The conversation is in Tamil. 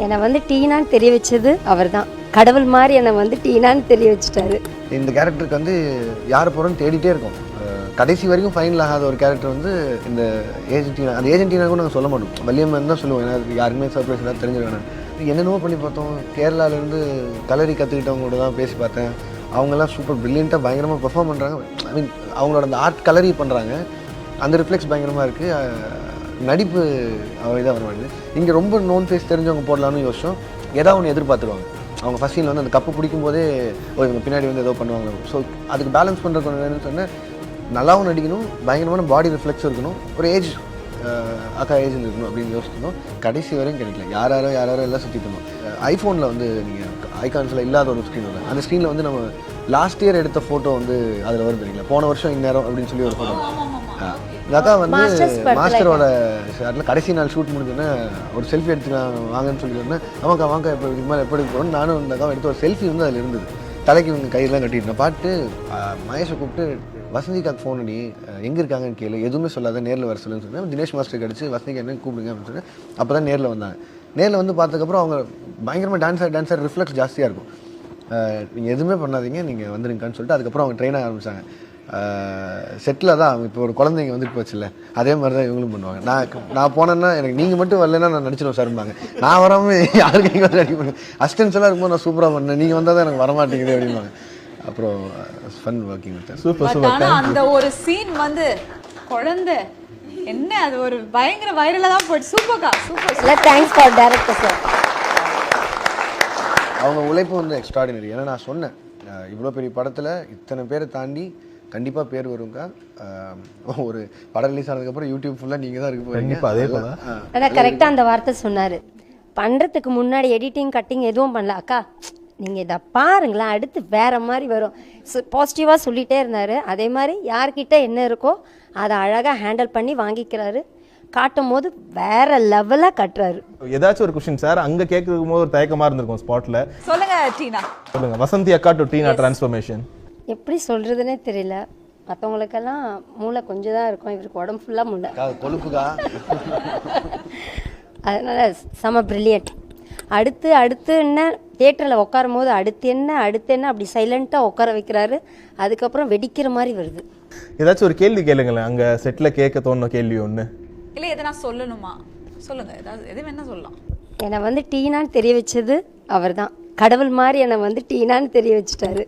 என்னை வந்து டீனான்னு தெரிய வச்சது அவர் தான். கடவுள் மாதிரி என்னை வந்து டீனான்னு தெரிய வச்சுட்டாரு. இந்த கேரக்டருக்கு வந்து யார் போகிறோன்னு தேடிட்டே இருக்கும். கடைசி வரைக்கும் ஃபைனல் ஆகாத ஒரு கேரக்டர் வந்து இந்த ஏஜென்டினா. அந்த ஏஜென்டினா கூட நாங்கள் சொல்ல மாட்டோம், வலியம்மன் தான் சொல்லுவோம். ஏன்னா யாருக்குமே சர்ப்ரைஸ் ஏதாவது தெரிஞ்சிருவேன். என்னென்னமோ பண்ணி பார்த்தோம். கேரளாவிலேருந்து கலரி கற்றுக்கிட்டவங்க கூட தான் பேசி பார்த்தேன். அவங்கெல்லாம் சூப்பர் ப்ரில்லியண்ட்டாக பயங்கரமாக பெர்ஃபார்ம் பண்ணுறாங்க. ஐ மீன் அவங்களோட அந்த ஆர்ட் கலரி பண்ணுறாங்க. அந்த ரிஃப்ளெக்ஸ் பயங்கரமாக இருக்குது. நடிப்பு அவ இதாக வர மாட்டேது. இங்கே ரொம்ப நோன் ஃபேஸ் தெரிஞ்சவங்க போடலான்னு யோசிச்சோம். ஏதாவது ஒன்று எதிர்பார்த்துருவாங்க. அவங்க ஃபஸ்ட் சீனில் வந்து அந்த கப்பு பிடிக்கும் போதே இவங்க பின்னாடி வந்து ஏதோ பண்ணுவாங்க. ஸோ அதுக்கு பேலன்ஸ் பண்ணுறதுக்கு ஒன்று வேணும்னு சொன்னேன். நல்லாவும் நடிக்கணும், பயங்கரமான பாடி ரிஃப்ளெக்ஸ் இருக்கணும், ஒரு ஏஜ் அக்கா ஏஜில் இருக்கணும் அப்படின்னு யோசிக்கணும். கடைசி வரையும் கிடைக்கல. யாரோ எல்லாம் சுற்றிட்டு இருந்தோம். ஐஃபோனில் வந்து நீங்கள் ஐகான்ஸில் இல்லாத ஒரு ஸ்க்ரீன் வரும். அந்த ஸ்க்ரீனில் வந்து நம்ம லாஸ்ட் இயர் எடுத்த ஃபோட்டோ வந்து அதில் வருது இல்லைங்களா, போன வருஷம் இந்நேரம் அப்படின்னு சொல்லி ஒரு ஃபோட்டோ. இந்த அக்கா வந்து மாஸ்டரோட அதில் கடைசி நாள் ஷூட் முடிஞ்சோன்னே ஒரு செல்ஃபி எடுத்துக்கலாம் வாங்கன்னு சொல்லியிருந்தேன். வாங்க இப்போ இதுக்கு மேலே எப்படி போகணும். நானும் இந்த அக்கா எடுத்து ஒரு செல்ஃபி வந்து அதில் இருந்தது. தலைக்கு இவங்க கையெல்லாம் கட்டிட்டு பாட்டு மகேஷை கூப்பிட்டு வசந்திக்காக்கு ஃபோன் அடி, எங்கே இருக்காங்கன்னு கேளு, எதுவுமே சொல்லாத, நேரில் வர சொல்லுன்னு சொன்னேன். தினேஷ் மாஸ்டருக்கு அடிச்சு வசந்திக்கு என்ன கூப்பிடுங்க அப்படின்னு சொன்னேன். அப்போ தான் நேரில் வந்தாங்க. நேரில் வந்து பார்த்ததுக்கப்புறம் அவங்க பயங்கரமாக டான்ஸர் ரிஃப்ளெக்ஸ் ஜாஸ்தியாக இருக்கும். நீங்கள் எதுவுமே பண்ணாதீங்க, நீங்கள் வந்துருங்கன்னு சொல்லிட்டு அதுக்கப்புறம் அவங்க ட்ரெயின் ஆக ஆரம்பித்தாங்க. செட்டில் தான் அவங்க இப்போ ஒரு குழந்தைங்க வந்துட்டு போச்சுல்ல, அதே மாதிரி தான் இவங்களும் பண்ணுவாங்க. நான் போனேன்னா எனக்கு நீங்கள் மட்டும் வரலன்னா நான் நடிச்சிடுவேன் சார்பாங்க. நான் வராமல் யாருக்கு நீங்கள் வந்து அடிக்க பண்ணுவேன். அசிஸ்டன்ஸ் எல்லாம் இருக்கும்போது நான் சூப்பராக பண்ணேன், நீங்கள் வந்தால் தான் எனக்கு வரமாட்டேங்குது அப்படிம்பாங்க. அப்புறம் ஃபன் ஒர்க்கிங் வித் சூப்பர். அந்த ஒரு சீன் வந்து குழந்தை என்ன அது ஒரு பயங்கர வைரலா தான் போயிடுச்சு. Super. Thanks for director sir. அவங்க உழைப்பு வந்து எக்ஸ்ட்ராடினரி. ஏன்னா நான் சொன்னேன், இவ்வளோ பெரிய படத்தில் இத்தனை பேரை தாண்டி கண்டிப்பாக பேர் வருங்க. ஒரு படம் ரிலீஸ் ஆனதுக்கப்புறம் யூடியூப் ஃபுல்லாக நீங்கள் தான் இருக்க போகிறீங்க. அதே போல ஆனால் கரெக்டாக அந்த வார்த்தை சொன்னார். பண்ணுறதுக்கு முன்னாடி எடிட்டிங் கட்டிங் எதுவும் பண்ணல. அக்கா நீங்கள் இதை பாருங்களேன், அடுத்து வேறு மாதிரி வரும், பாசிட்டிவாக சொல்லிகிட்டே இருந்தார். அதே மாதிரி யார்கிட்ட என்ன இருக்கோ அதை அழகாக ஹேண்டில் பண்ணி வாங்கிக்கிறாரு. காட்டும் போது வேற லெவலாக கட்டுறாரு. ஏதாச்சும் ஒரு கொஸ்டின் சார், அங்கே கேட்கும் போது ஒரு தயக்கமாக இருந்திருக்கும் ஸ்பாட்டில். சொல்லுங்க டீனா. சொல்லுங்க, வசந்தி அக்கா டு டீனா டிரான்ஸ்ஃபர்மேஷன் எப்படி சொல்கிறதுனே தெரியல. மற்றவங்களுக்கெல்லாம் மூளை கொஞ்சம் தான் இருக்கும், இவருக்கு உடம்பு ஃபுல்லாக மூளை கொழுப்புக்கா. அதனால் செம ப்ரில்லியன்ட். அடுத்து என்ன தியேட்டரில் உட்காரும் போது அடுத்து என்ன அப்படி சைலண்ட்டாக உட்கார வைக்கிறாரு. அதுக்கப்புறம் வெடிக்கிற மாதிரி வருது. ஏதாச்சும் ஒரு கேள்வி கேளுங்களேன், அங்கே செட்டில் கேட்க தோணுன கேள்வி ஒன்று. இல்லை எதை நான் சொல்லணுமா? சொல்லுங்க, ஏதாவது எது வேணா சொல்லலாம். என்னை வந்து டீனான்னு தெரிய வச்சது அவர் தான். கடவுள் மாதிரி என்னை வந்து டீனான்னு தெரிய வச்சுட்டாரு.